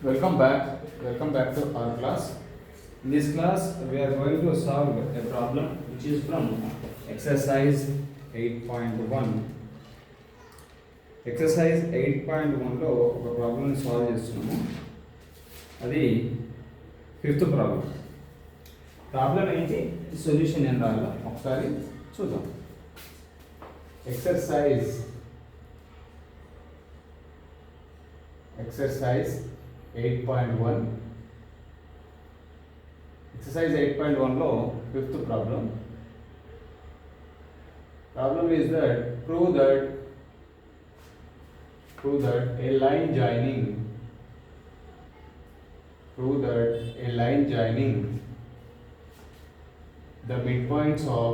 Welcome back to our class. In this class, we are going to solve a problem which is from exercise 8.1. Exercise 8.1లో ఒక ప్రాబ్లమ్ని solve చేస్తున్నాము. అది fifth problem. Problem ఏంటి, solution ఏం రాయాలో ఒకసారి చూద్దాం. Exercise 8.1. Exercise 8.1లో fifth problem. Problem is that prove that a line joining the midpoints of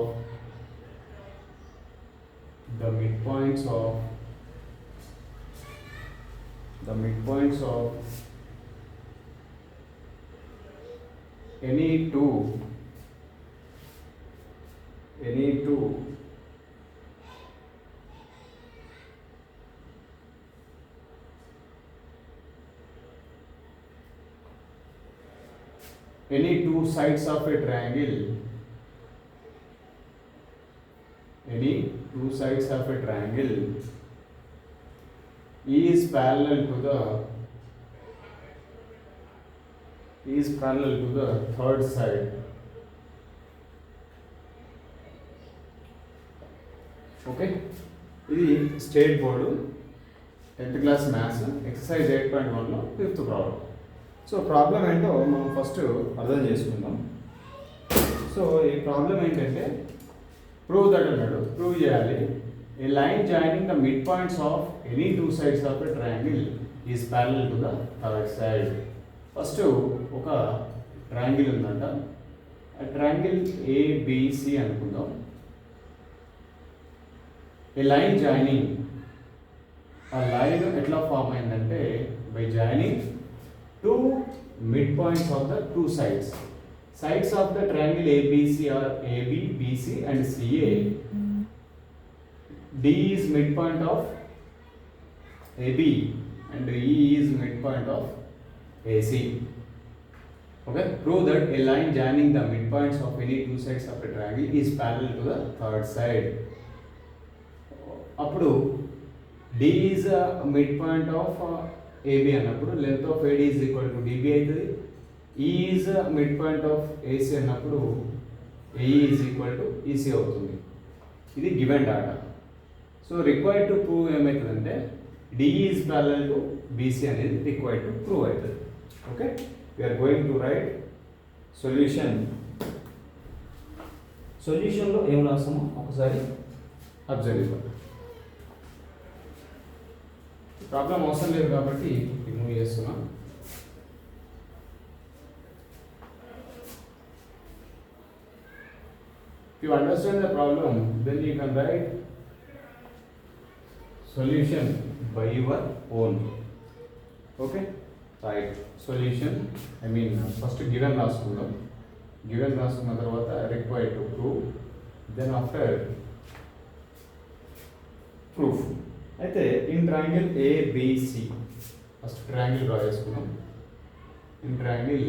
any two sides of a triangle is parallel to the third side. Okay, ఇది state board 10th class maths exercise 8.1లో fifth problem. So problem ఏంటో మనం first అర్థం చేసుకుందాం. So ఈ problem ఏంటంటే prove that అన్నాడు, prove చేయాలి. A line joining the mid points of any two sides of a triangle is parallel to the third side. First ఒక ట్రయాంగిల్ ఉందంట, ఆ ట్రయాంగిల్ ఏబిసి అనుకుందాం. ఏ లైన్ జాయినింగ్, ఆ line ఎట్లా form అయిందంటే by joining two mid points of the two sides of the triangle ABC are AB, BC and CA. D is midpoint of AB and E is midpoint of AC. Okay, prove that a line joining the midpoints of any two sides of a triangle is parallel to the third side. అప్పుడు D is a midpoint of AB అన్నప్పుడు length of AD is equal to DB అవుతుంది. E is a midpoint of AC అన్నప్పుడు AE is equal to EC అవుతుంది. ఇది given data. So required to prove ఏమవుతుందంటే DE is parallel to BC అనేది required to prove అవుతుంది. Okay, we're going to write సొల్యూషన్లో ఏం రాస్తామో ఒకసారి అబ్జర్వ్ ఇవ్వండి. ప్రాబ్లం అవసరం లేదు కాబట్టి రిమూవ్ చేస్తున్నాం. If you understand the problem, then you can write solution by your own. Okay, right, solution, I mean first given రాసుకుందాం. given రాసుకున్న తర్వాత required to prove, then after proof. అయితే in triangle ABC, first triangle draw చేసుకుందాం. in triangle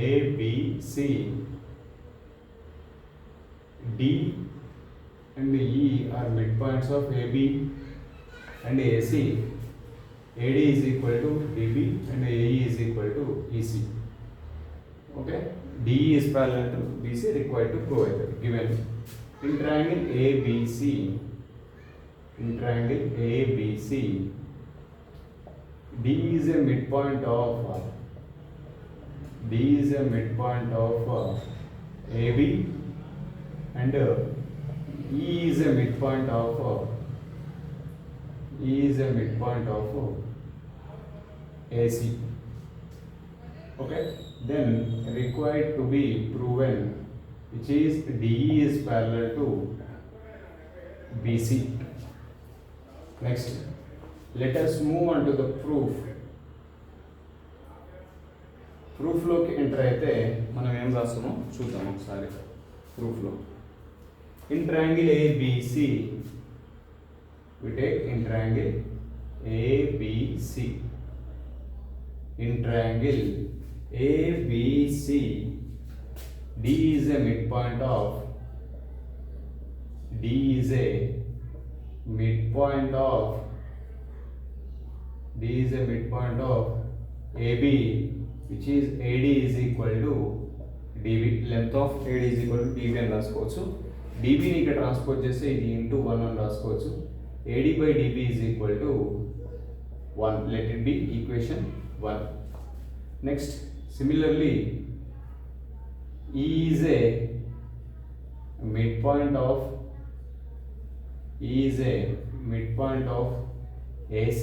ABC, D and E are midpoints of AB and AC. AD is equal to DB and AE is equal to EC. Okay, DE is parallel to BC, required to prove it. Given in triangle ABC, D is a midpoint of AB and E is a midpoint of AC. Okay, then required to be proven, which is DE is parallel to BC. Next, let us move on to the proof. లోకి enter అయితే మనం ఏం రాస్తామో చూద్దాం ఒకసారి. ప్రూఫ్లో in triangle ABC, we take in triangle ABC. in triangle ABC, D is a midpoint of AB, which is AD is equal to DB. Length of AD is equal to DB అని రాసుకోవచ్చు. DB ని ఇక్కడ transpose చేస్తే ఇది into 1 అని రాసుకోవచ్చు. AD by DB is equal to 1. Let it be equation 1. Next, similarly, E is a midpoint of AC,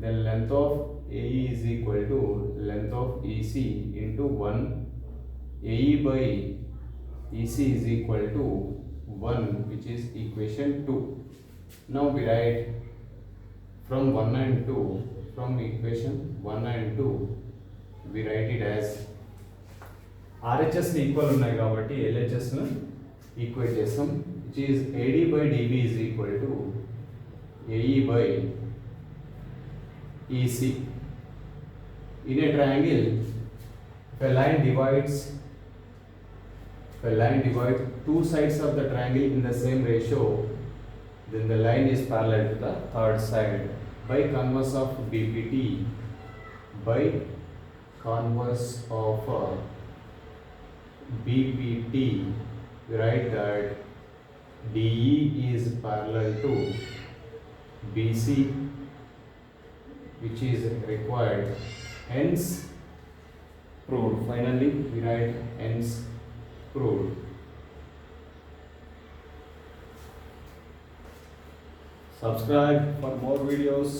then length of AE is equal to length of EC into 1. AE by EC is equal to 1, which is equation 2. Now we write from 1 and 2, from equation 1 and 2, we write it as RHS ని equal ఉన్నాయి కాబట్టి LHS ను equate చేస్తాం, which is AD by DB is equal to AE by EC. In a triangle, if a line divides two sides of the triangle in the same ratio, then the line is parallel to the third side. By converse of BPT, we write that DE is parallel to BC, which is required, hence proved. Finally, we write hence proved. Subscribe for more videos.